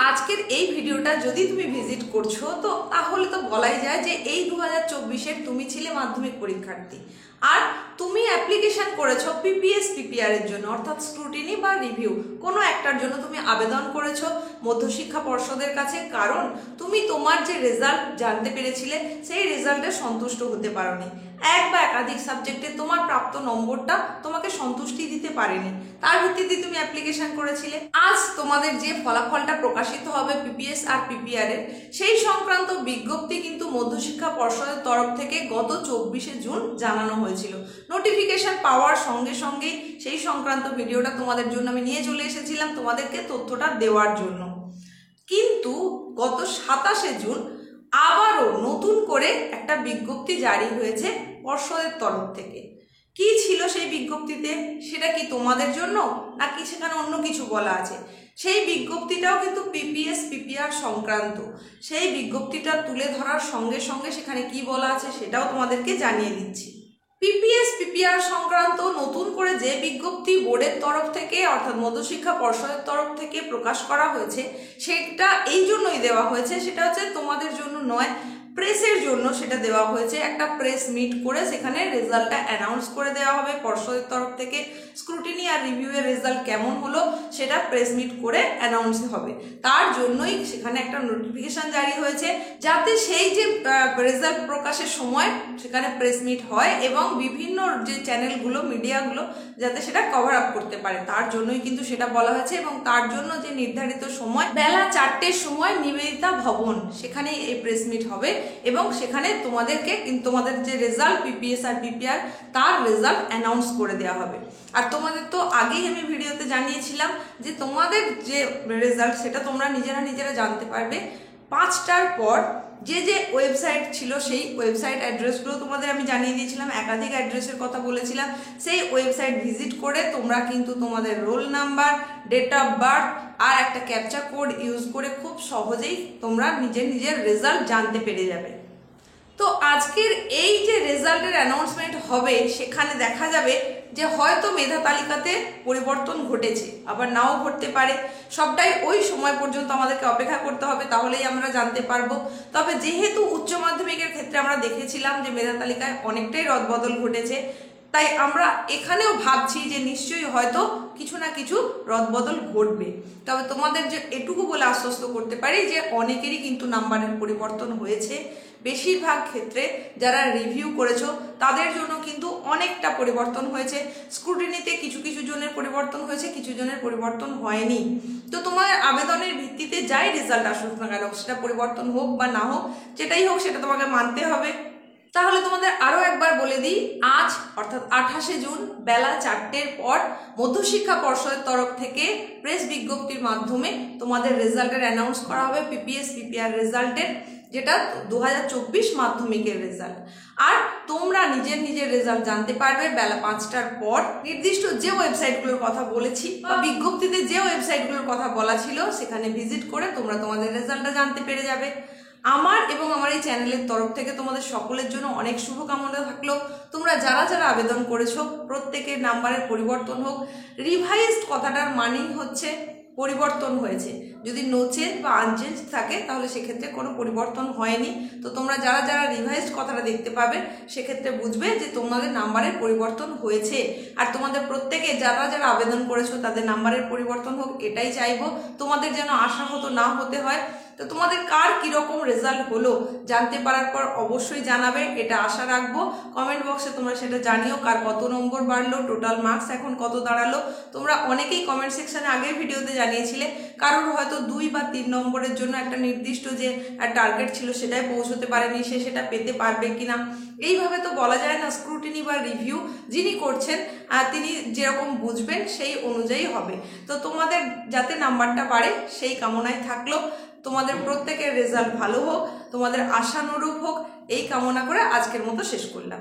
আজকের এই ভিডিওটা যদি তুমি ভিজিট করছো তো তাহলে তো বলাই যায় যে এই 2024-এর তুমি ছিলে মাধ্যমিক পরীক্ষার্থী আর তুমি অ্যাপ্লিকেশন করেছো পিপিএস পিপিআর এর জন্য, অর্থাৎ স্ক্রুটিনি বা রিভিউ কোনো একটার জন্য তুমি আবেদন করেছো মধ্যশিক্ষা পর্ষদের কাছে, কারণ তুমি তোমার যে রেজাল্ট জানতে পেরেছিলে সেই রেজাল্টে সন্তুষ্ট হতে পারোনি। এক বা একাধিক সাবজেক্টে তোমার প্রাপ্ত নম্বরটা তোমাকে সন্তুষ্টি দিতে পারেনি, তার ভিত্তিতে তুমি অ্যাপ্লিকেশন করেছিলে। আজ তোমাদের যে ফলাফলটা প্রকাশিত হবে পিপিএস আর পিপিআর এর, সেই সংক্রান্ত বিজ্ঞপ্তি কিন্তু মধ্যশিক্ষা পর্ষদের তরফ থেকে গত 24শে জুন জানানো হয়েছিল। নোটিফিকেশন পাওয়ার সঙ্গে সঙ্গেই সেই সংক্রান্ত ভিডিওটা তোমাদের জন্য আমি নিয়ে চলে এসেছিলাম তোমাদেরকে তথ্যটা দেওয়ার জন্য। কিন্তু গত 27শে জুন আবারও নতুন করে একটা বিজ্ঞপ্তি জারি হয়েছে পর্ষদের তরফ থেকে। কি ছিল সেই বিজ্ঞপ্তিতে, সেটা কি তোমাদের জন্য নাকি সেখানে অন্য কিছু বলা আছে? সেই বিজ্ঞপ্তিটাও কিন্তু পিপিএস পিপিআর সংক্রান্ত। সেই বিজ্ঞপ্তিটা তুলে ধরার সঙ্গে সঙ্গে সেখানে কি বলা আছে সেটাও তোমাদেরকে জানিয়ে দিচ্ছি। পিপিএস পিপিআর সংক্রান্ত নতুন করে যে বিজ্ঞপ্তি বোর্ডের তরফ থেকে অর্থাৎ মধ্যশিক্ষা পর্ষদের তরফ থেকে প্রকাশ করা হয়েছে, সেটা এই জন্যই দেওয়া হয়েছে, সেটা হচ্ছে তোমাদের জন্য নয়, প্রেসের জন্য সেটা দেওয়া হয়েছে। একটা প্রেস মিট করে সেখানে রেজাল্টটা অ্যানাউন্স করে দেওয়া হবে পর্ষদের তরফ থেকে। স্ক্রুটিনি আর রিভিউয়ের রেজাল্ট কেমন হলো সেটা প্রেস মিট করে অ্যানাউন্স হবে, তার জন্যই সেখানে একটা নোটিফিকেশন জারি হয়েছে, যাতে সেই যে রেজাল্ট প্রকাশের সময় সেখানে প্রেস মিট হয় এবং বিভিন্ন যে চ্যানেলগুলো মিডিয়াগুলো যাতে সেটা কভার আপ করতে পারে, তার জন্যই কিন্তু সেটা বলা হয়েছে। এবং তার জন্য যে নির্ধারিত সময় বেলা 4টের সময় নিবেদিতা ভবন, সেখানে এই প্রেস মিট হবে এবং সেখানে তোমাদেরকে তোমাদের যে রেজাল্ট পিপিএস আর পিপিআর তার রেজাল্ট অ্যানাউন্স করে দেওয়া হবে। আর তোমাদের তো আগেই আমি ভিডিওতে জানিয়েছিলাম যে তোমাদের যে রেজাল্ট সেটা তোমরা নিজেরা জানতে পারবে 5টার পর। যে যে ওয়েবসাইট ছিল সেই ওয়েবসাইট অ্যাড্রেসগুলো তোমাদের আমি জানিয়ে দিয়েছিলাম, একাধিক অ্যাড্রেসের কথা বলেছিলাম। সেই ওয়েবসাইট ভিজিট করে তোমরা কিন্তু তোমাদের roll number, date of birth আর একটা ক্যাপচা কোড ইউজ করে খুব সহজেই তোমরা নিজের রেজাল্ট জানতে পেরে যাবে। তো আজকের এই যে রেজাল্টের অ্যানাউন্সমেন্ট হবে সেখানে দেখা যাবে যে হয়তো মেধা তালিকাতে পরিবর্তন ঘটেছে, আবার নাও ঘটতে পারে। সবটাই ওই সময় পর্যন্ত আমাদেরকে অপেক্ষা করতে হবে, তাহলেই আমরা জানতে পারবো। তবে যেহেতু উচ্চ মাধ্যমিকের ক্ষেত্রে আমরা দেখেছিলাম যে মেধা তালিকায় অনেকটাই রদবদল ঘটেছে, তাই আমরা এখানেও ভাবছি যে নিশ্চয়ই হয়তো কিছু না কিছু রদবদল ঘটবে। তবে তোমাদের যে এটুকু বলে আশ্বস্ত করতে পারি যে অনেকেরই কিন্তু নাম্বারের পরিবর্তন হয়েছে। বেশিরভাগ ক্ষেত্রে যারা রিভিউ করেছো তাদের জন্য কিন্তু অনেকটা পরিবর্তন হয়েছে। স্ক্রুটিনিতে কিছু জনের পরিবর্তন হয়েছে, কিছু জনের পরিবর্তন হয়নি। তো তোমার আবেদনের ভিত্তিতে যাই রেজাল্ট আসুক না কেন, সেটা পরিবর্তন হোক বা না হোক, যেটাই হোক সেটা তোমাকে মানতে হবে। তাহলে তোমাদের আরো একবার বলে দিই, আজ অর্থাৎ 28শে জুন বেলা 4টের পর মধ্যশিক্ষা পর্ষদের তরফ থেকে প্রেস বিজ্ঞপ্তির মাধ্যমে তোমাদের রেজাল্টের অ্যানাউন্স করা হবে পিপিএস পিপিআর রেজাল্টের, যেটা 2024 মাধ্যমিকের রেজাল্ট। আর তোমরা নিজের রেজাল্ট জানতে পারবে বেলা 5টার পর। নির্দিষ্ট যে ওয়েবসাইটগুলোর কথা বলেছি বা বিজ্ঞপ্তিতে যে ওয়েবসাইটগুলোর কথা বলা ছিল সেখানে ভিজিট করে তোমরা তোমাদের রেজাল্টটা জানতে পেরে যাবে। আমার এবং আমার এই চ্যানেলের তরফ থেকে তোমাদের সকলের জন্য অনেক শুভকামনা থাকলো। তোমরা যারা আবেদন করেছো প্রত্যেকের নাম্বারের পরিবর্তন হোক। রিভাইজড কথাটার মানেই হচ্ছে পরিবর্তন হয়েছে, যদি নো চেঞ্জ বা আনচেঞ্জ থাকে তাহলে সেক্ষেত্রে কোনো পরিবর্তন হয়নি। তো তোমরা যারা রিভাইজড কথাটা দেখতে পাবে সেক্ষেত্রে বুঝবে যে তোমাদের নাম্বারের পরিবর্তন হয়েছে। আর তোমাদের প্রত্যেকে যারা আবেদন করেছো তাদের নাম্বারের পরিবর্তন হোক, এটাই চাইবো। তোমাদের যেন আশাহত না হতে হয়। তো তোমাদের কার কিরকম রেজাল্ট হলো জানতে পারার পর অবশ্যই জানাবে, এটা আশা রাখবো। কমেন্ট বক্সে তোমরা সেটা জানিও কার কত নম্বর বাড়লো, টোটাল মার্কস এখন কত দাঁড়ালো। তোমরা অনেকেই কমেন্ট সেকশনে আগের ভিডিওতে জানিয়েছিলে কারোর হয়তো 2 বা 3 নম্বরের জন্য একটা নির্দিষ্ট যে টার্গেট ছিল সেটাই পৌঁছতে পারেনি, সে সেটা পেতে পারবে কিনা। এইভাবে তো বলা যায় না, স্ক্রুটিনি বা রিভিউ যিনি করছেন তিনি যেরকম বুঝবেন সেই অনুযায়ী হবে। তো তোমাদের যাতে নাম্বারটা বাড়ে সেই কামনায় থাকলো। তোমাদের প্রত্যেকের রেজাল্ট ভালো হোক, তোমাদের আশানুরূপ হোক, এই কামনা করে আজকের মতো শেষ করলাম।